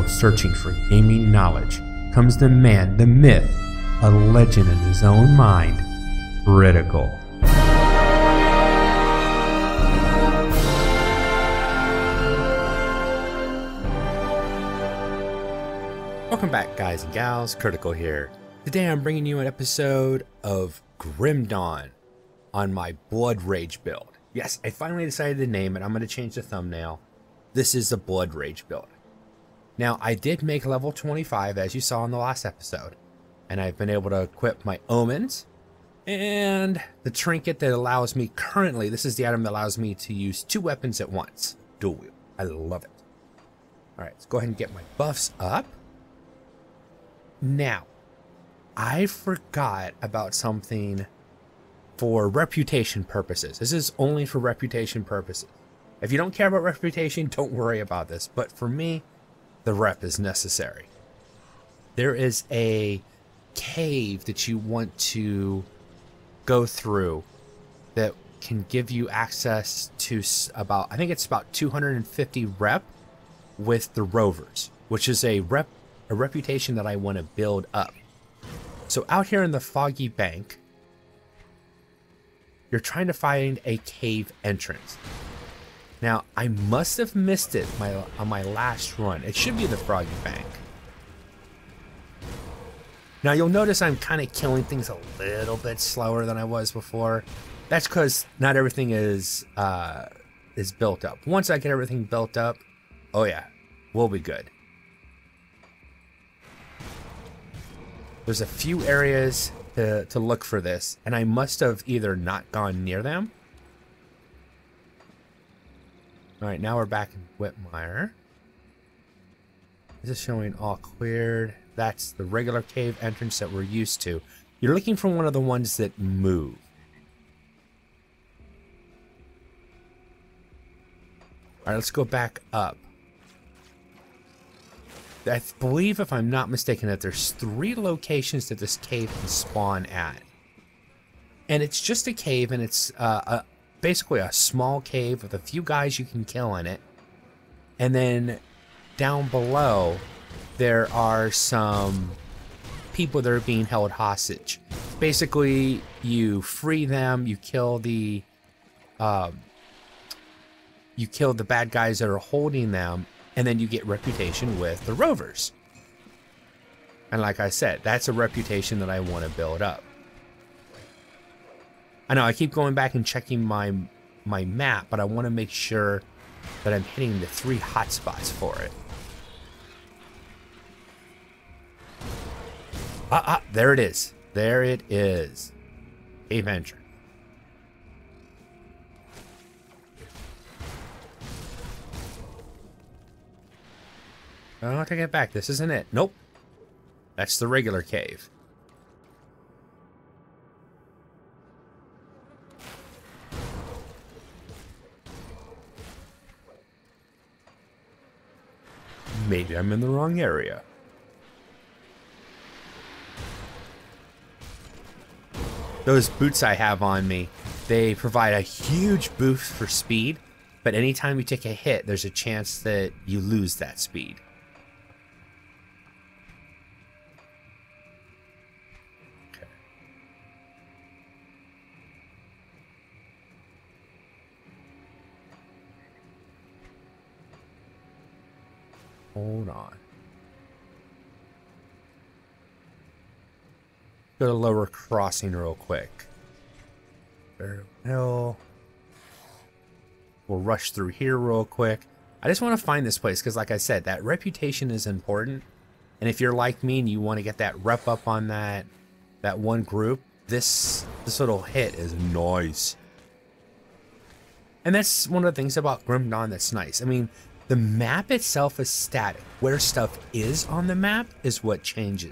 searching for gaming knowledge comes the man, the myth, a legend in his own mind, Critical. Welcome back, guys and gals, Critical here. Today I'm bringing you an episode of Grim Dawn on my Blood Rage build. Yes, I finally decided to name it. I'm going to change the thumbnail. This is the Blood Rage build. Now, I did make level 25, as you saw in the last episode, and I've been able to equip my omens and the trinket that allows me currently, this is the item that allows me to use 2 weapons at once. Dual wield. I love it. Alright, let's go ahead and get my buffs up. Now, I forgot about something for reputation purposes. This is only for reputation purposes. If you don't care about reputation, don't worry about this. But for me, the rep is necessary. There is a cave that you want to go through that can give you access to about, I think it's about 250 rep with the rovers, which is a reputation that I want to build up. So out here in the Foggy Bank, you're trying to find a cave entrance. Now, I must have missed it on my last run. It should be the Foggy Bank. Now, you'll notice I'm kind of killing things a little bit slower than I was before. That's because not everything is built up. Once I get everything built up, oh yeah, we'll be good. There's a few areas to look for this, and I must have either not gone near them. Alright, now we're back in Whitmire. This is showing all cleared. That's the regular cave entrance that we're used to. You're looking for one of the ones that move. Alright, let's go back up. I believe, if I'm not mistaken, that there's 3 locations that this cave can spawn at. And it's just a cave, and it's basically a small cave with a few guys you can kill in it. And then down below, there are some people that are being held hostage. Basically, you free them, you kill the bad guys that are holding them, and then you get reputation with the rovers. And like I said, that's a reputation that I want to build up. I know I keep going back and checking my map, but I want to make sure that I'm hitting the 3 hotspots for it. There it is. There it is. Cave entrance. Oh, take it back. This isn't it. Nope. That's the regular cave. Maybe I'm in the wrong area. Those boots I have on me, they provide a huge boost for speed, but anytime you take a hit, there's a chance that you lose that speed. Okay. Hold on. Go to lower crossing real quick. Very well. We'll rush through here real quick. I just want to find this place because, like I said, that reputation is important. And if you're like me and you want to get that rep up on that one group, this little hit is nice. And that's one of the things about Grim Dawn that's nice. I mean, the map itself is static. Where stuff is on the map is what changes.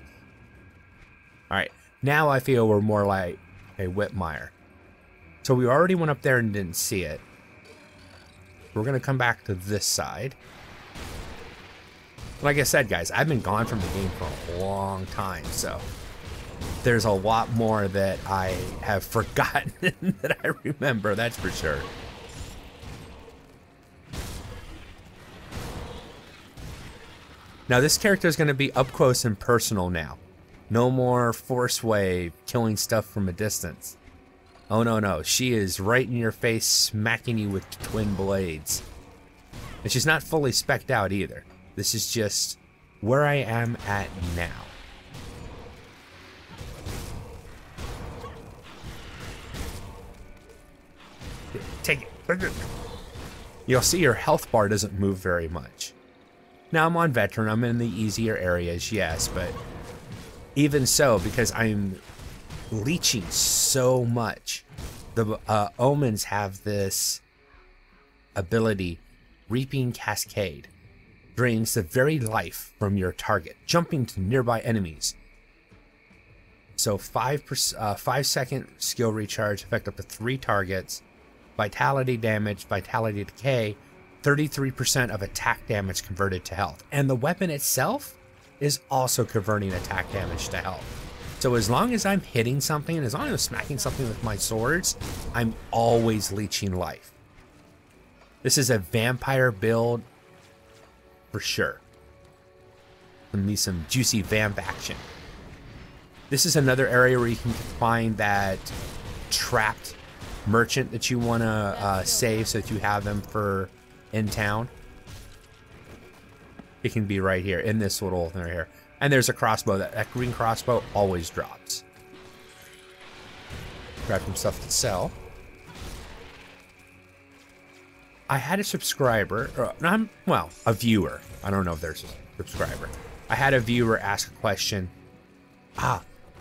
All right. Now I feel we're more like a Whitmire. So we already went up there and didn't see it. We're going to come back to this side. Like I said, guys, I've been gone from the game for a long time, so there's a lot more that I have forgotten that I remember, that's for sure. Now this character is going to be up close and personal now. No more force wave killing stuff from a distance. Oh no, no, she is right in your face smacking you with twin blades. And she's not fully spec'd out either. This is just where I am at now. Take it. You'll see your health bar doesn't move very much. Now I'm on veteran, I'm in the easier areas, yes, but even so, because I'm leeching so much, the omens have this ability, Reaping Cascade. Drains the very life from your target, jumping to nearby enemies. So 5-second skill recharge, affect up to 3 targets. Vitality damage, vitality decay, 33% of attack damage converted to health. And the weapon itself is also converting attack damage to health. So as long as I'm hitting something, as long as I'm smacking something with my swords, I'm always leeching life. This is a vampire build for sure. Give me some juicy vamp action. This is another area where you can find that trapped merchant that you want to save so that you have them for in town. It can be right here in this little thing right here. And there's a crossbow. That green crossbow always drops. Grab some stuff to sell. I had a subscriber, well, a viewer. I don't know if there's a subscriber. I had a viewer ask a question.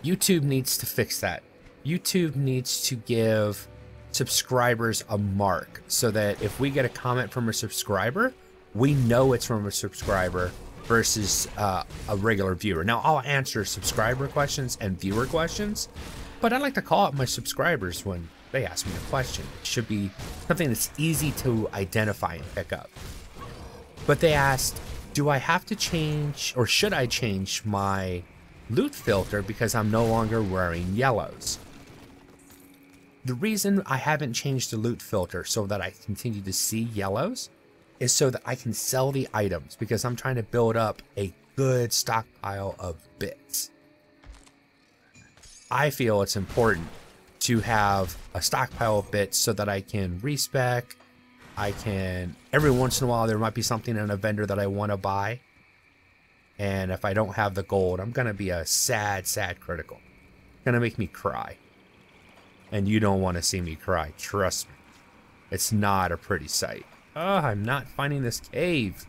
YouTube needs to fix that. YouTube needs to give subscribers a mark so that if we get a comment from a subscriber, we know it's from a subscriber versus a regular viewer. Now, I'll answer subscriber questions and viewer questions, but I like to call out my subscribers when they ask me a question. It should be something that's easy to identify and pick up. But they asked, do I have to change, or should I change my loot filter because I'm no longer wearing yellows? The reason I haven't changed the loot filter so that I continue to see yellows is so that I can sell the items, because I'm trying to build up a good stockpile of bits. I feel it's important to have a stockpile of bits so that I can respec. I can, every once in a while there might be something in a vendor that I want to buy, and if I don't have the gold, I'm gonna be a sad critical. Gonna make me cry. And you don't want to see me cry, trust me. It's not a pretty sight. Oh, I'm not finding this cave.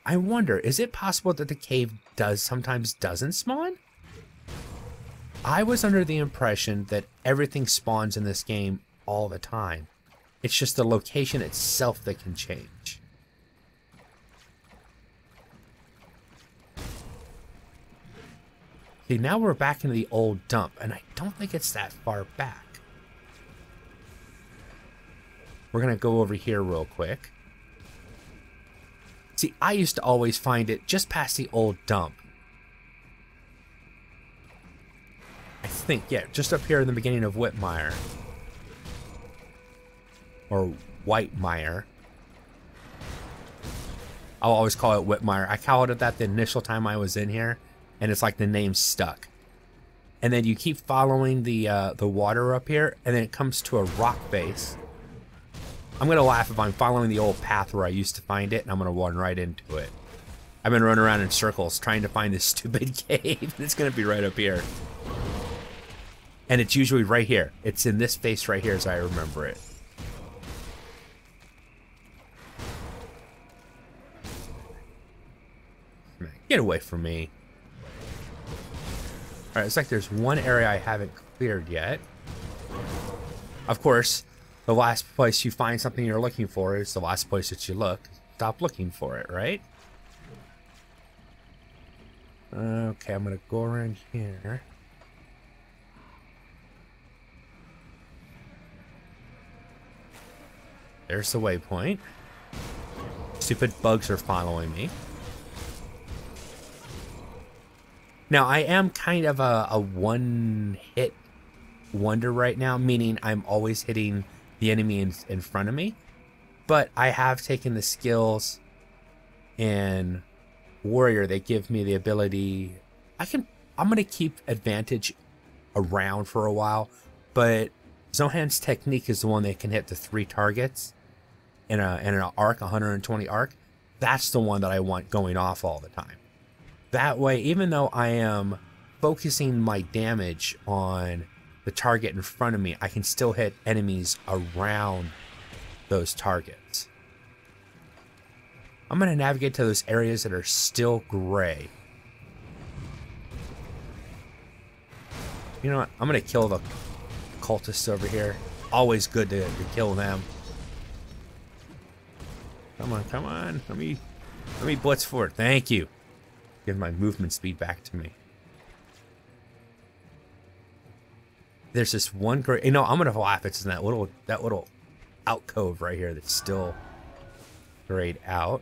I wonder, is it possible that the cave sometimes doesn't spawn? I was under the impression that everything spawns in this game all the time. It's just the location itself that can change. See, now we're back into the old dump, and I don't think it's that far back. We're gonna go over here real quick. See, I used to always find it just past the old dump. I think, yeah, just up here in the beginning of Whitmire. Or Whitemire. I'll always call it Whitmire. I called it that the initial time I was in here, and it's like the name stuck. And then you keep following the water up here, and then it comes to a rock face. I'm gonna laugh if I'm following the old path where I used to find it, and I'm gonna run right into it. I've been running around in circles trying to find this stupid cave, and it's gonna be right up here. And it's usually right here. It's in this face right here as I remember it. Man, get away from me. Alright, it's like there's one area I haven't cleared yet. Of course, the last place you find something you're looking for is the last place that you look. Stop looking for it, right? Okay, I'm gonna go around here. There's the waypoint. Stupid bugs are following me. Now, I am kind of a one-hit wonder right now, meaning I'm always hitting the enemy in front of me. But I have taken the skills in Warrior. They give me the ability. I'm gonna keep advantage around for a while, but Zohan's technique is the one that can hit the 3 targets in an arc, 120 arc. That's the one that I want going off all the time. That way, even though I am focusing my damage on the target in front of me, I can still hit enemies around those targets. I'm going to navigate to those areas that are still gray. You know what? I'm going to kill the cultists over here. Always good to kill them. Come on, come on. Let me blitz for it. Thank you. Give my movement speed back to me. There's this one great, you know, I'm gonna laugh. It's in that little alcove right here that's still grayed out.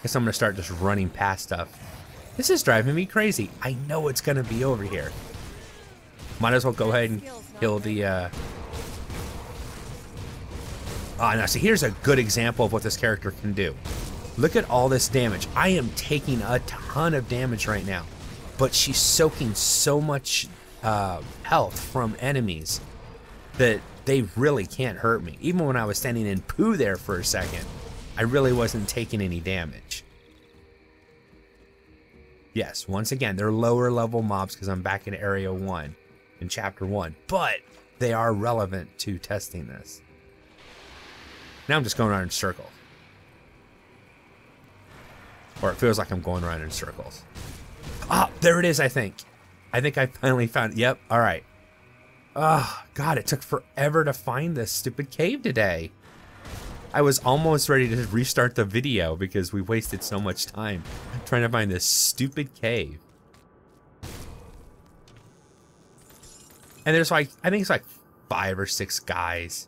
Guess I'm gonna start just running past stuff. This is driving me crazy. I know it's gonna be over here. Might as well go ahead and kill the now see, here's a good example of what this character can do. Look at all this damage. I am taking a ton of damage right now, but she's soaking so much health from enemies that they really can't hurt me. Even when I was standing in poo there for a second, I really wasn't taking any damage. Yes, once again, they're lower level mobs because I'm back in Area 1 in Chapter 1, but they are relevant to testing this. Now I'm just going around in circles. Or it feels like I'm going around in circles. Ah, there it is, I think. I think I finally found it. Yep, all right. Oh, God, it took forever to find this stupid cave today. I was almost ready to restart the video because we wasted so much time trying to find this stupid cave. And there's like, I think it's like 5 or 6 guys.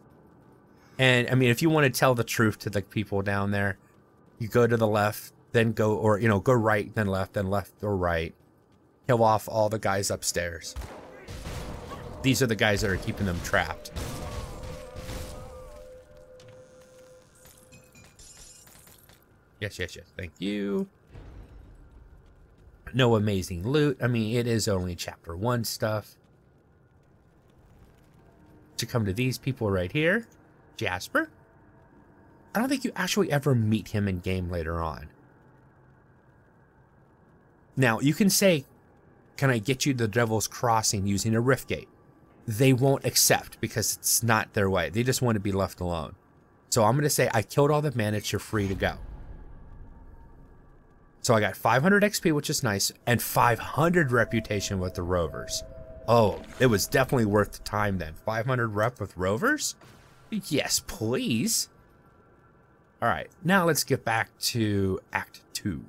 And I mean, if you want to tell the truth to the people down there, you go to the left, then go, or, you know, go right, then left or right. Kill off all the guys upstairs. These are the guys that are keeping them trapped. Yes, yes, yes. Thank you. No amazing loot. I mean, it is only Chapter 1 stuff. To come to these people right here. Jasper? I don't think you actually ever meet him in game later on. Now, you can say, can I get you the Devil's Crossing using a rift gate? They won't accept because it's not their way. They just want to be left alone. So I'm going to say, I killed all the bandits, you're free to go. So I got 500 XP, which is nice, and 500 reputation with the rovers. Oh, it was definitely worth the time then. 500 rep with rovers? Yes, please. All right, now let's get back to Act 2.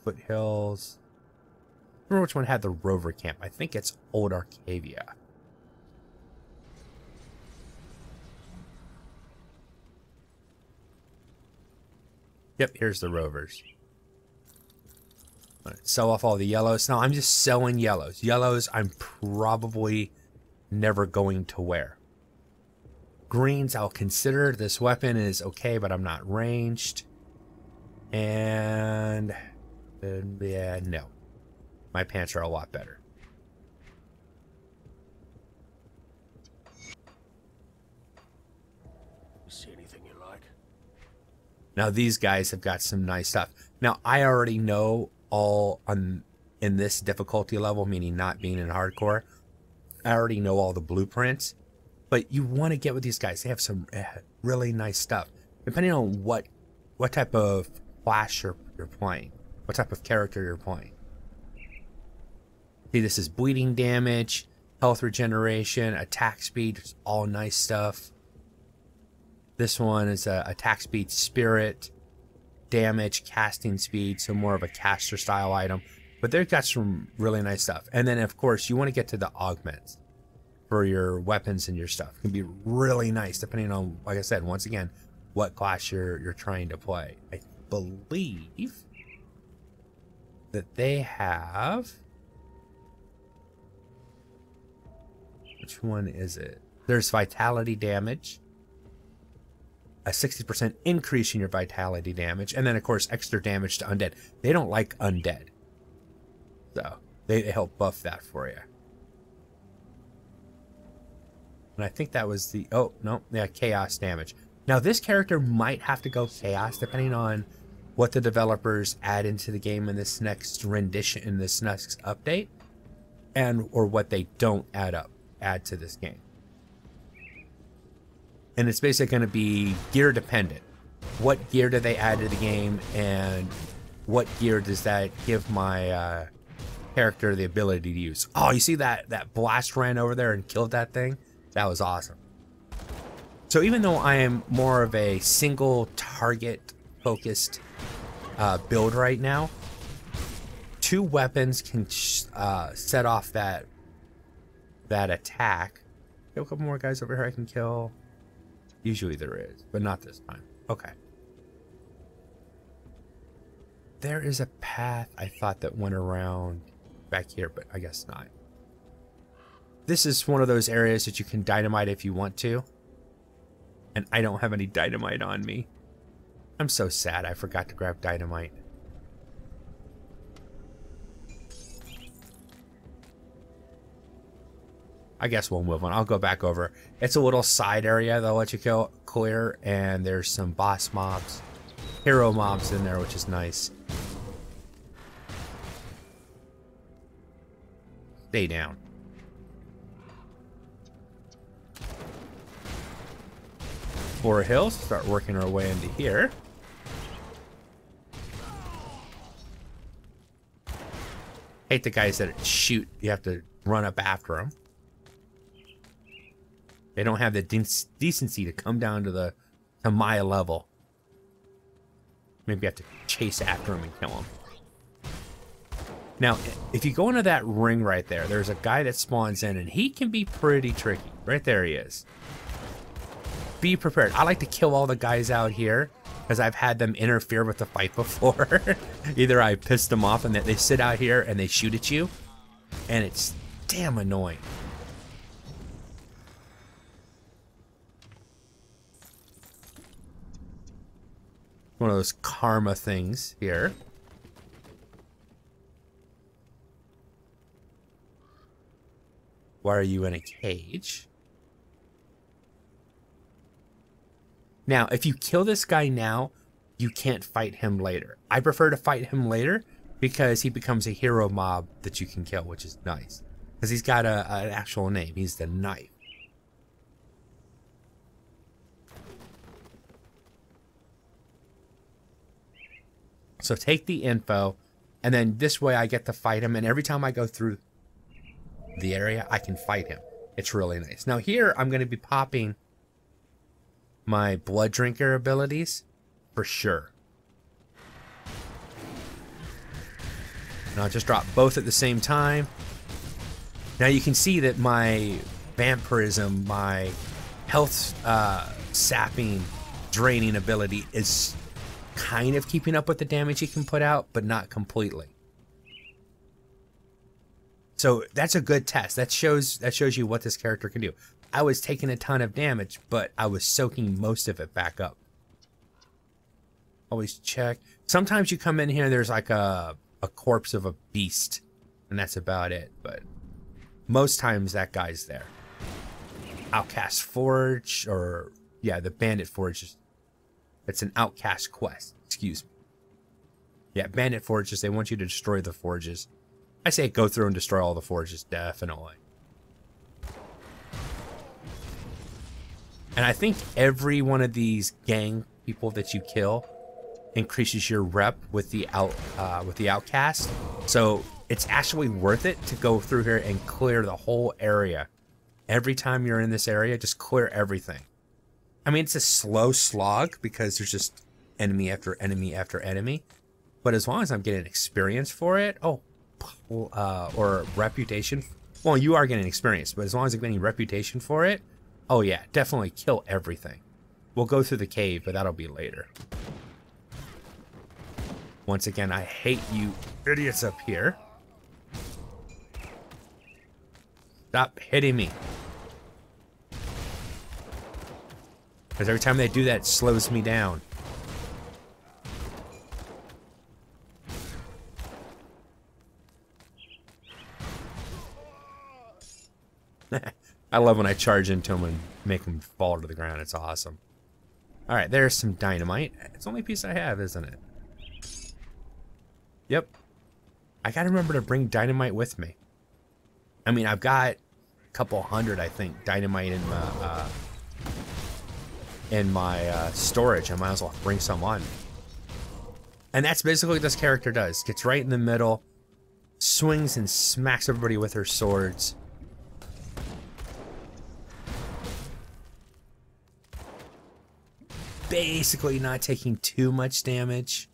Foothills. I remember which one had the rover camp. I think it's Old Arcadia. Yep, here's the rovers. All right, sell off all the yellows. Now I'm just selling yellows. Yellows I'm probably never going to wear. Greens I'll consider. This weapon is okay, but I'm not ranged. And yeah, no. My pants are a lot better. See anything you like? Now these guys have got some nice stuff. Now I already know all in this difficulty level, meaning not being in hardcore, I already know all the blueprints. But you want to get with these guys. They have some really nice stuff. Depending on what type of class you're playing, what type of character you're playing. See, this is bleeding damage, health regeneration, attack speed, all nice stuff. This one is attack speed, spirit, damage, casting speed, so more of a caster style item. But they've got some really nice stuff. And then, of course, you want to get to the augments for your weapons and your stuff. It can be really nice depending on, like I said, once again, what class you're trying to play. I believe that they have... Which one is it? There's vitality damage, a 60% increase in your vitality damage, and then of course extra damage to undead. They don't like undead, so they help buff that for you. And I think that was the, oh no, yeah, chaos damage. Now this character might have to go chaos depending on what the developers add into the game in this next rendition, in this next update, and or what they don't add to this game. And it's basically going to be gear dependent. What gear do they add to the game, and what gear does that give my character the ability to use? Oh, you see that blast ran over there and killed that thing? That was awesome. So even though I am more of a single target focused build right now, 2 weapons can set off that attack. Got a couple more guys over here I can kill. Usually there is, but not this time. Okay. There is a path I thought that went around back here, but I guess not. This is one of those areas that you can dynamite if you want to. And I don't have any dynamite on me. I'm so sad I forgot to grab dynamite. I guess we'll move on. I'll go back over. It's a little side area they'll let you clear, and there's some boss mobs, hero mobs in there, which is nice. Stay down. Floor hills, start working our way into here. Hate the guys that shoot, you have to run up after them. They don't have the decency to come down to my level. Maybe I have to chase after them and kill them. Now, if you go into that ring right there, there's a guy that spawns in, and he can be pretty tricky. Right there he is. Be prepared. I like to kill all the guys out here because I've had them interfere with the fight before. Either I pissed them off and they sit out here and they shoot at you, and it's damn annoying. One of those karma things here. Why are you in a cage? Now, if you kill this guy now, you can't fight him later. I prefer to fight him later because he becomes a hero mob that you can kill, which is nice. Because he's got an actual name. He's the Knife. So take the info, and then this way I get to fight him, and every time I go through the area, I can fight him. It's really nice. Now here, I'm going to be popping my blood drinker abilities for sure. And I'll just drop both at the same time. Now you can see that my vampirism, my health sapping, draining ability is kind of keeping up with the damage he can put out, but not completely. So that's a good test. That shows you what this character can do. I was taking a ton of damage, but I was soaking most of it back up. Always check. Sometimes you come in here, there's like a corpse of a beast, and that's about it. But most times that guy's there. Outcast Forge, or yeah, the Bandit Forge. It's an outcast quest. Excuse me. Yeah, Bandit Forges. They want you to destroy the forges. I say go through and destroy all the forges, definitely. And I think every one of these gang people that you kill increases your rep with the outcast. So it's actually worth it to go through here and clear the whole area. Every time you're in this area, just clear everything. I mean, it's a slow slog because there's just enemy after enemy after enemy. But as long as I'm getting experience for it, or reputation. Well, you are getting experience, but as long as I'm getting reputation for it, oh yeah, definitely kill everything. We'll go through the cave, but that'll be later. Once again, I hate you idiots up here. Stop hitting me. Because every time they do that, it slows me down. I love when I charge into them and make them fall to the ground. It's awesome. Alright, there's some dynamite. It's the only piece I have, isn't it? Yep. I gotta remember to bring dynamite with me. I mean, I've got a couple hundred, I think, dynamite in my storage. I might as well bring some on me. And that's basically what this character does. Gets right in the middle, swings and smacks everybody with her swords. Basically not taking too much damage.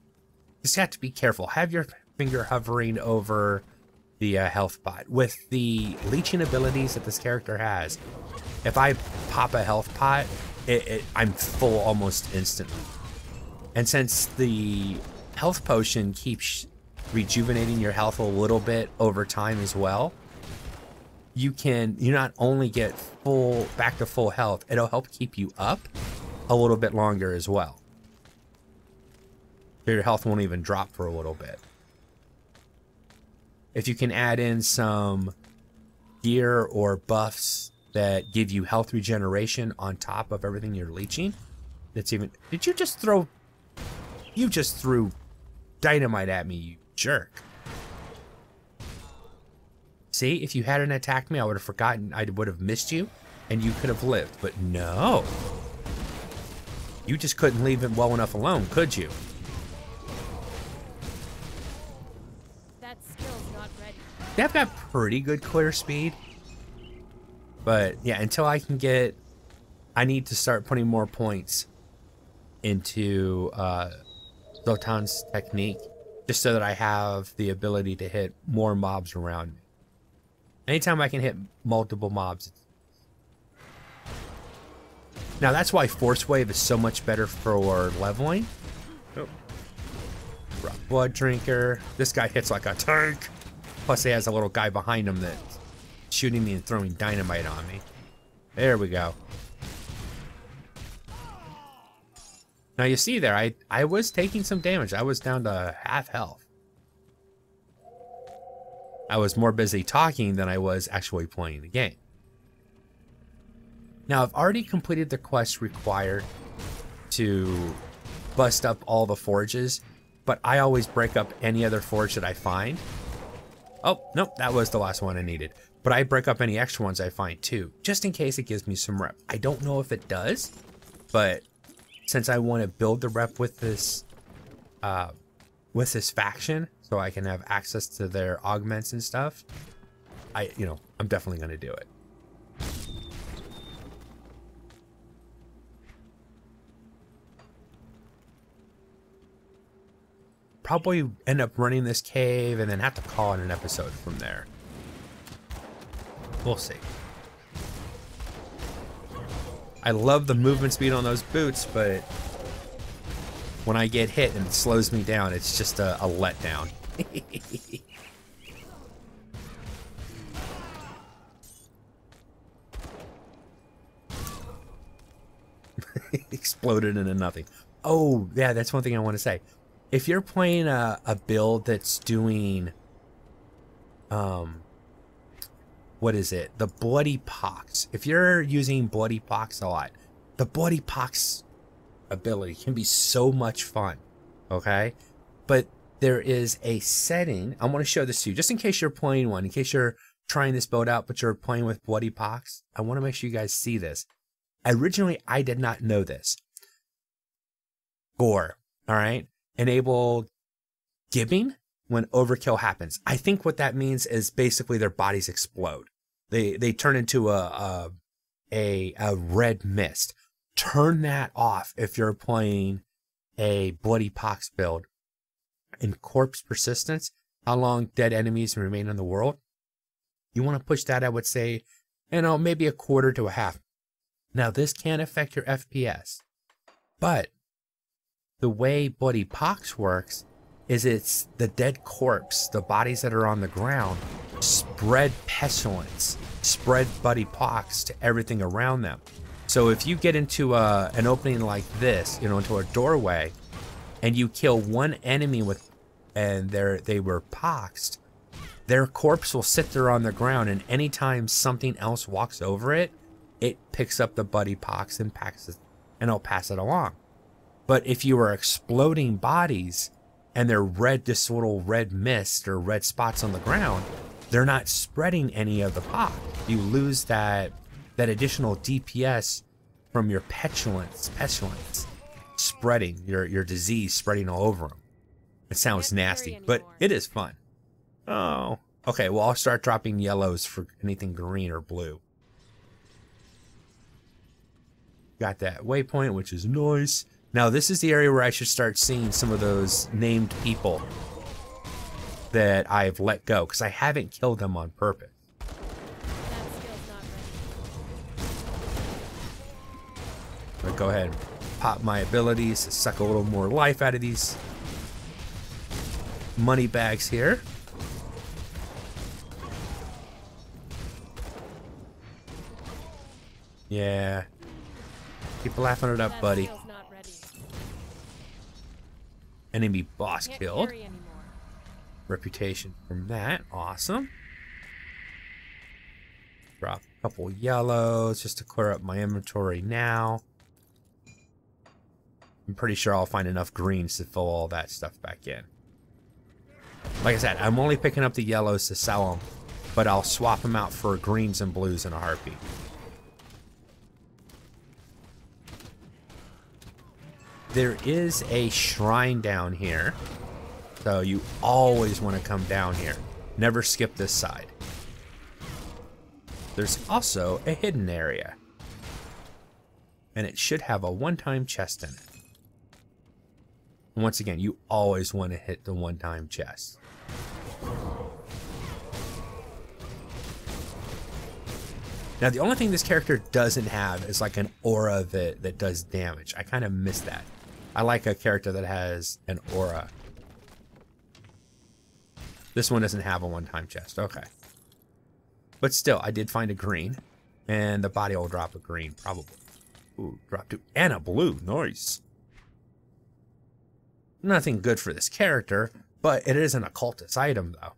Just have to be careful. Have your finger hovering over the health pot. With the leeching abilities that this character has, if I pop a health pot, I'm full almost instantly. And since the health potion keeps rejuvenating your health a little bit over time as well, you not only get back to full health, it'll help keep you up a little bit longer as well. Your health won't even drop for a little bit. If you can add in some gear or buffs that give you health regeneration on top of everything you're leeching, that's even... Did you just throw... You just threw dynamite at me, you jerk. See, if you hadn't attacked me, I would have forgotten, I would have missed you, and you could have lived. But no. You just couldn't leave him well enough alone, could you? That skill's not ready. They've got pretty good clear speed. But yeah, until I can get... I need to start putting more points into Zoltan's technique, just so that I have the ability to hit more mobs around me. Anytime I can hit multiple mobs. Now that's why Force Wave is so much better for leveling. Oh. Blood Drinker. This guy hits like a tank. Plus he has a little guy behind him that's shooting me and throwing dynamite on me. There we go. Now you see there, I was taking some damage. I was down to half health. I was more busy talking than I was actually playing the game. Now I've already completed the quest required to bust up all the forges, but I always break up any other forge that I find. Oh, nope, that was the last one I needed. But I break up any extra ones I find too, just in case it gives me some rep. I don't know if it does, but since I want to build the rep with this faction, so I can have access to their augments and stuff, I'm definitely going to do it. Probably end up running this cave and then have to call it an episode from there. We'll see. I love the movement speed on those boots, but when I get hit and it slows me down, it's just a letdown. Exploded into nothing. Oh, yeah, that's one thing I want to say. If you're playing a build that's doing, what is it? The Bloody Pox. If you're using Bloody Pox a lot, the Bloody Pox ability can be so much fun, okay? But there is a setting. I want to show this to you, just in case you're playing one, in case you're trying this build out, but you're playing with Bloody Pox. I want to make sure you guys see this. Originally, I did not know this. Gore, all right? Enable gibbing when overkill happens. I think what that means is basically their bodies explode. They turn into a red mist. Turn that off if you're playing a Bloody Pox build. In corpse persistence, how long dead enemies remain in the world, you want to push that, I would say, maybe a quarter to a half. Now this can affect your FPS, but the way Bloody Pox works is it's the dead corpse, the bodies that are on the ground, spread pestilence, spread Bloody Pox to everything around them. So if you get into an opening like this, you know, into a doorway, and you kill one enemy with, and they were poxed, their corpse will sit there on the ground, and anytime something else walks over it, it picks up the buddy pox and it'll pass it along. But if you are exploding bodies and they're red, this little red mist or red spots on the ground, they're not spreading any of the pox. You lose that additional DPS from your pestilence spreading, your disease spreading all over them. It sounds nasty, but it is fun. Oh, okay, well, I'll start dropping yellows for anything green or blue. Got that waypoint, which is nice. Now, this is the area where I should start seeing some of those named people that I've let go, because I haven't killed them on purpose. I'm gonna go ahead and pop my abilities to suck a little more life out of these money bags here. Yeah. Keep laughing it up, buddy. Enemy boss killed. Reputation from that. Awesome. Drop a couple yellows just to clear up my inventory now. I'm pretty sure I'll find enough greens to fill all that stuff back in. Like I said, I'm only picking up the yellows to sell them, but I'll swap them out for greens and blues in a heartbeat. There is a shrine down here, so you always want to come down here. Never skip this side. There's also a hidden area, and it should have a one-time chest in it. And once again, you always want to hit the one-time chest. Now, the only thing this character doesn't have is like an aura that does damage. I kind of miss that. I like a character that has an aura. This one doesn't have a one-time chest. Okay. But still, I did find a green. And the body will drop a green, probably. Ooh, drop two. And a blue. Nice. Nothing good for this character, but it is an occultist item, though.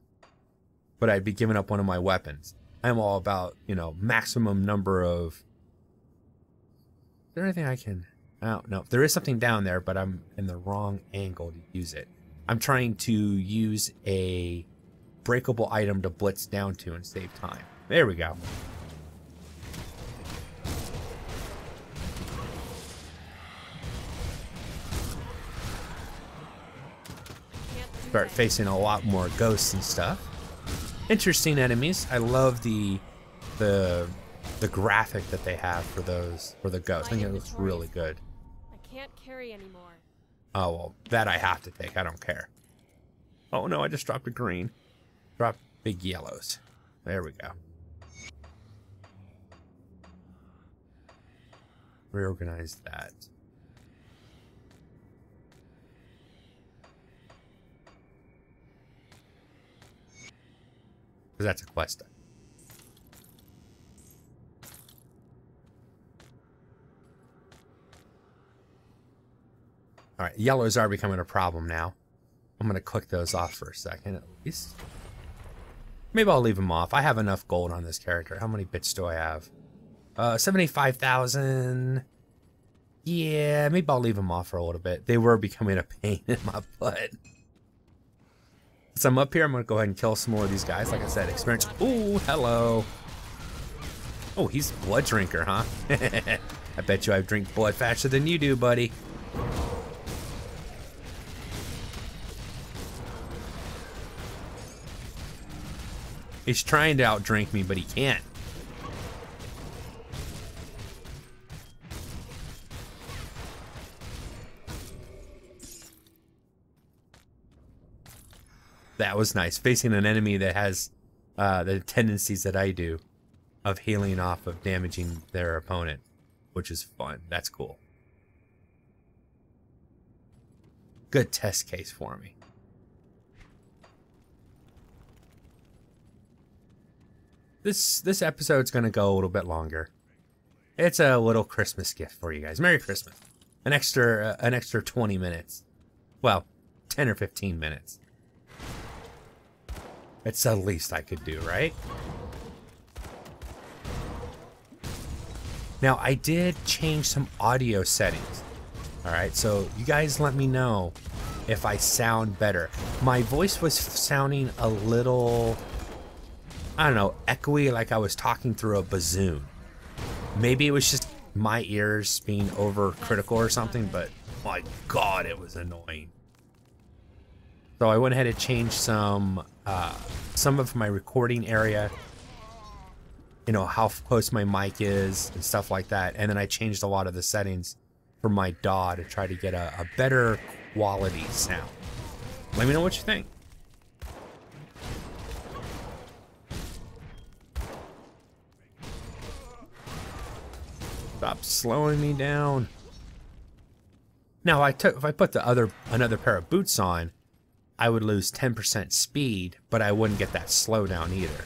But I'd be giving up one of my weapons. I'm all about, you know, maximum number of... Is there anything I can... Oh, no, there is something down there, but I'm in the wrong angle to use it. I'm trying to use a breakable item to blitz down to and save time. There we go. Start facing a lot more ghosts and stuff. Interesting enemies. I love the graphic that they have for those, for the ghosts. I think it looks really good. I can't carry anymore. Oh, well, that I have to take. I don't care. Oh, no, I just dropped a green. Drop big yellows. There we go. Reorganize that. Because that's a quest. Alright, yellows are becoming a problem now. I'm going to click those off for a second at least. Maybe I'll leave them off. I have enough gold on this character. How many bits do I have? 75,000. Yeah, maybe I'll leave them off for a little bit. They were becoming a pain in my butt. So I'm up here. I'm going to go ahead and kill some more of these guys. Like I said, experience. Ooh, hello. Oh, he's a blood drinker, huh? I bet you I drink blood faster than you do, buddy. He's trying to outdrink me, but he can't. That was nice. Facing an enemy that has the tendencies that I do of healing off of damaging their opponent, which is fun. That's cool. Good test case for me. This episode's gonna go a little bit longer. It's a little Christmas gift for you guys. Merry Christmas. An extra 20 minutes. Well, 10 or 15 minutes. It's the least I could do, right? Now, I did change some audio settings. Alright, so you guys let me know if I sound better. My voice was sounding a little, I don't know, echoey, like I was talking through a bassoon. Maybe it was just my ears being overcritical or something, but my God, it was annoying. So I went ahead and changed some of my recording area, you know, how close my mic is and stuff like that. And then I changed a lot of the settings for my DAW to try to get a better quality sound. Let me know what you think. Stop slowing me down. Now, if I put another pair of boots on, I would lose 10% speed, but I wouldn't get that slowdown either.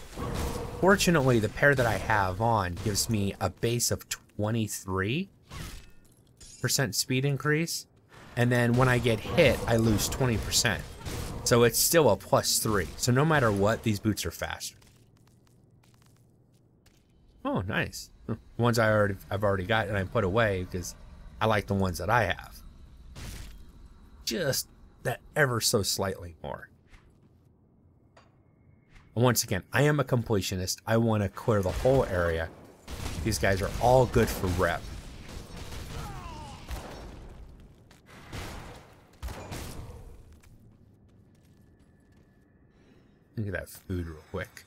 Fortunately, the pair that I have on gives me a base of 23% speed increase, and then when I get hit, I lose 20%. So it's still a +3. So no matter what, these boots are faster. Oh, nice. The ones I've already got and I put away because I like the ones that I have. Just that ever so slightly more. And once again, I am a completionist. I want to clear the whole area. These guys are all good for rep. Look at that food real quick.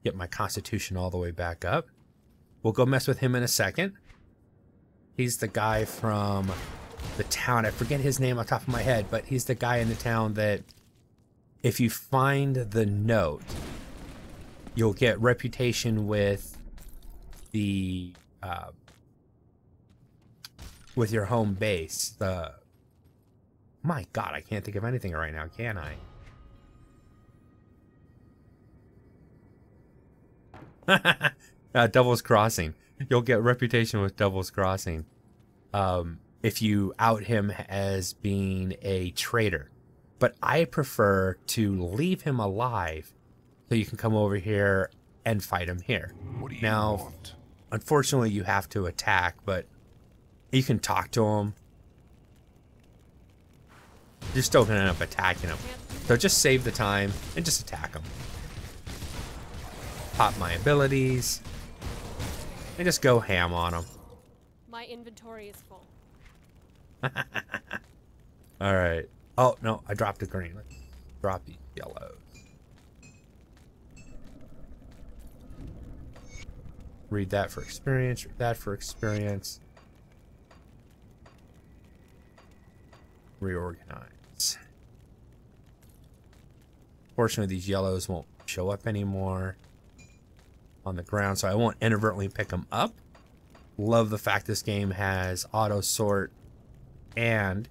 Get my constitution all the way back up. We'll go mess with him in a second. He's the guy from the town. I forget his name off the top of my head, but he's the guy in the town that if you find the note, you'll get reputation with the with your home base. My God, I can't think of anything right now, can I? Devil's Crossing. You'll get reputation with Devil's Crossing if you out him as being a traitor. But I prefer to leave him alive so you can come over here and fight him here. What do you now, want? Unfortunately, you have to attack, but you can talk to him. You're still going to end up attacking him. So just save the time and just attack him. Pop my abilities. And just go ham on him. My inventory is full. Alright. Oh, no, I dropped a green. Let's drop these yellows. Read that for experience. Read that for experience. Reorganize. Fortunately, these yellows won't show up anymore on the ground, so I won't inadvertently pick them up. Love the fact this game has auto sort. And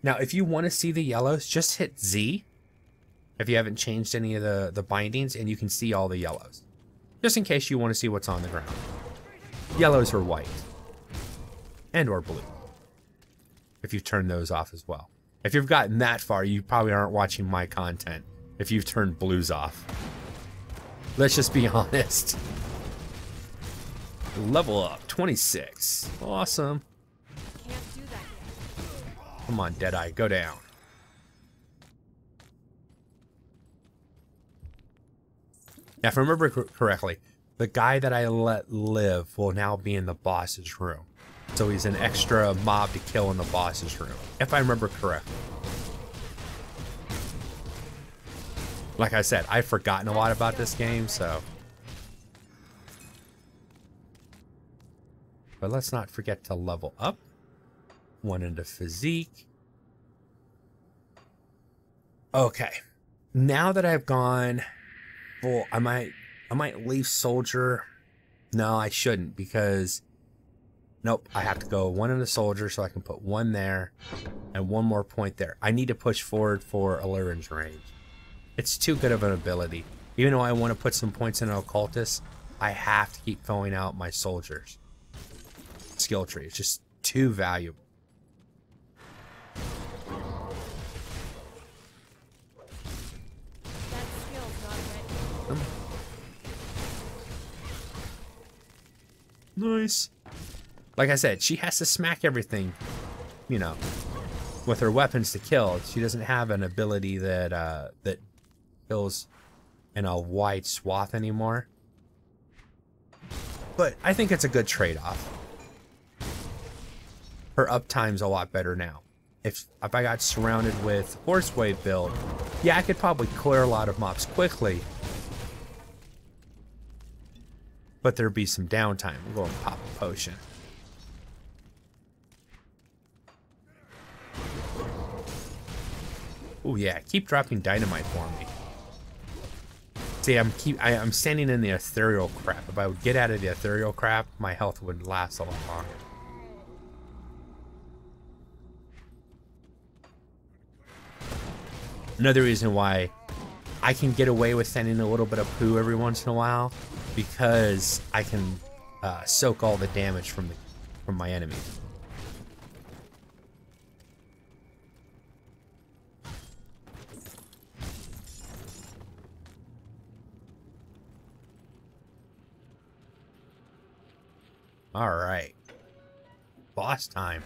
now if you want to see the yellows, just hit Z if you haven't changed any of the bindings, and you can see all the yellows, just in case you want to see what's on the ground. Yellows are white and or blue if you turn those off as well. If you've gotten that far, you probably aren't watching my content if you've turned blues off. Let's just be honest. Level up, 26. Awesome. Can't do that yet. Come on, Deadeye, go down. Now, if I remember correctly, the guy that I let live will now be in the boss's room. So he's an extra mob to kill in the boss's room, if I remember correctly. Like I said, I've forgotten a lot about this game, so. But let's not forget to level up. One into physique. Okay. Now that I've gone full, I might leave soldier. No, I shouldn't, because nope, I have to go one into soldier so I can put one there and one more point there. I need to push forward for Illyrian's range. It's too good of an ability. Even though I want to put some points in an Occultist, I have to keep filling out my soldiers skill tree. It's just too valuable. That skill's not ready. Nice. Like I said, she has to smack everything, you know, with her weapons to kill. She doesn't have an ability that that kills in a wide swath anymore. But I think it's a good trade-off. Her uptime's a lot better now. If I got surrounded with horse wave build, yeah, I could probably clear a lot of mobs quickly. But there'd be some downtime. We'll go and pop a potion. Oh yeah, keep dropping dynamite for me. See, I'm standing in the ethereal crap. If I would get out of the ethereal crap, my health would last a lot longer. Another reason why I can get away with sending a little bit of poo every once in a while, because I can soak all the damage from my enemies. All right, boss time.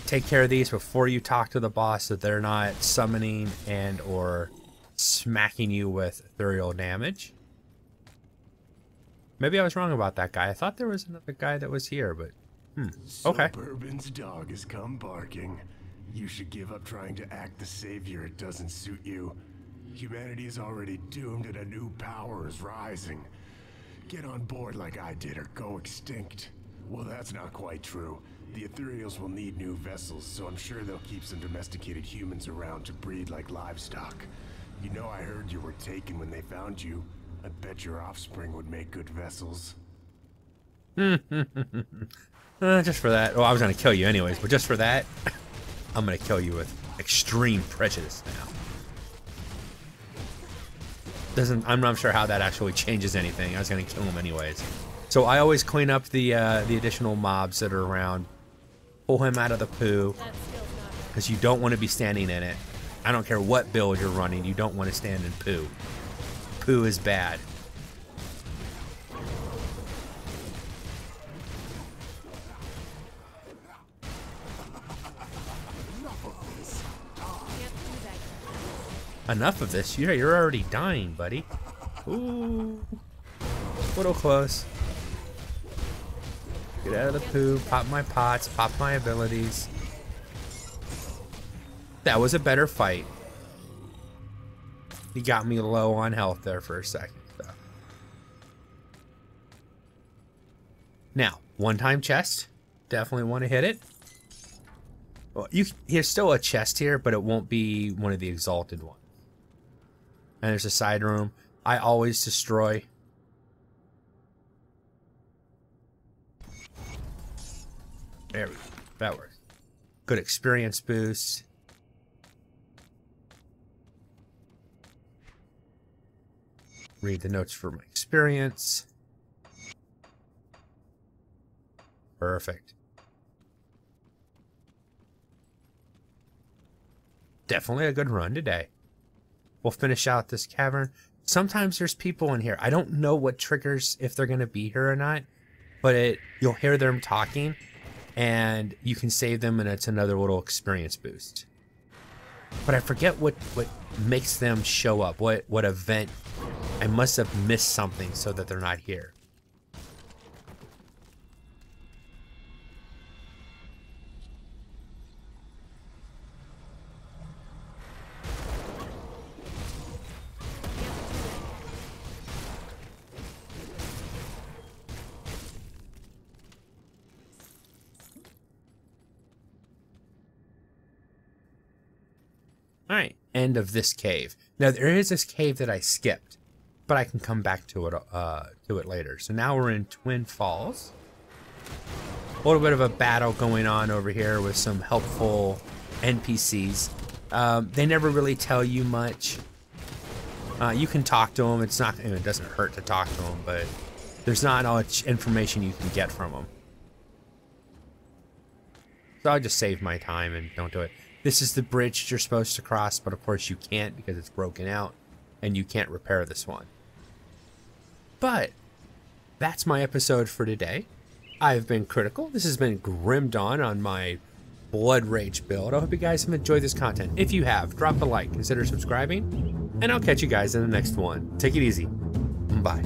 Take care of these before you talk to the boss so they're not summoning and or smacking you with ethereal damage. Maybe I was wrong about that guy. I thought there was another guy that was here, but okay. Suburban's dog has come barking. You should give up trying to act the savior. It doesn't suit you. Humanity is already doomed and a new power is rising. Get on board like I did or go extinct. Well, that's not quite true. The Ethereals will need new vessels, so I'm sure they'll keep some domesticated humans around to breed like livestock. You know, I heard you were taken when they found you. I bet your offspring would make good vessels. Just for that. Well, I was going to kill you anyways, but just for that, I'm going to kill you with extreme prejudice now. I'm not sure how that actually changes anything. I was going to kill him anyways. So I always clean up the additional mobs that are around. Pull him out of the poo. Because you don't want to be standing in it. I don't care what build you're running. You don't want to stand in poo. Poo is bad. Enough of this. You're already dying, buddy. Ooh. A little close. Get out of the poo. Pop my pots. Pop my abilities. That was a better fight. He got me low on health there for a second. So. Now, one-time chest. Definitely want to hit it. Well, there's still a chest here, but it won't be one of the exalted ones. And there's a side room. I always destroy. There we go. That works. Good experience boost. Read the notes for my experience. Perfect. Definitely a good run today. We'll finish out this cavern. Sometimes there's people in here. I don't know what triggers if they're going to be here or not, but you'll hear them talking and you can save them and it's another little experience boost. But I forget what makes them show up, what event. I must have missed something so that they're not here. Alright, end of this cave. Now there is this cave that I skipped, but I can come back to it later. So now we're in Twin Falls. A little bit of a battle going on over here with some helpful NPCs. They never really tell you much. You can talk to them. It's not, it doesn't hurt to talk to them, but there's not much information you can get from them. So I'll just save my time and don't do it. This is the bridge you're supposed to cross, but of course you can't because it's broken out and you can't repair this one. But that's my episode for today. I've been Critical. This has been Grim Dawn on my Blood Rage build. I hope you guys have enjoyed this content. If you have, drop a like, consider subscribing, and I'll catch you guys in the next one. Take it easy. Bye.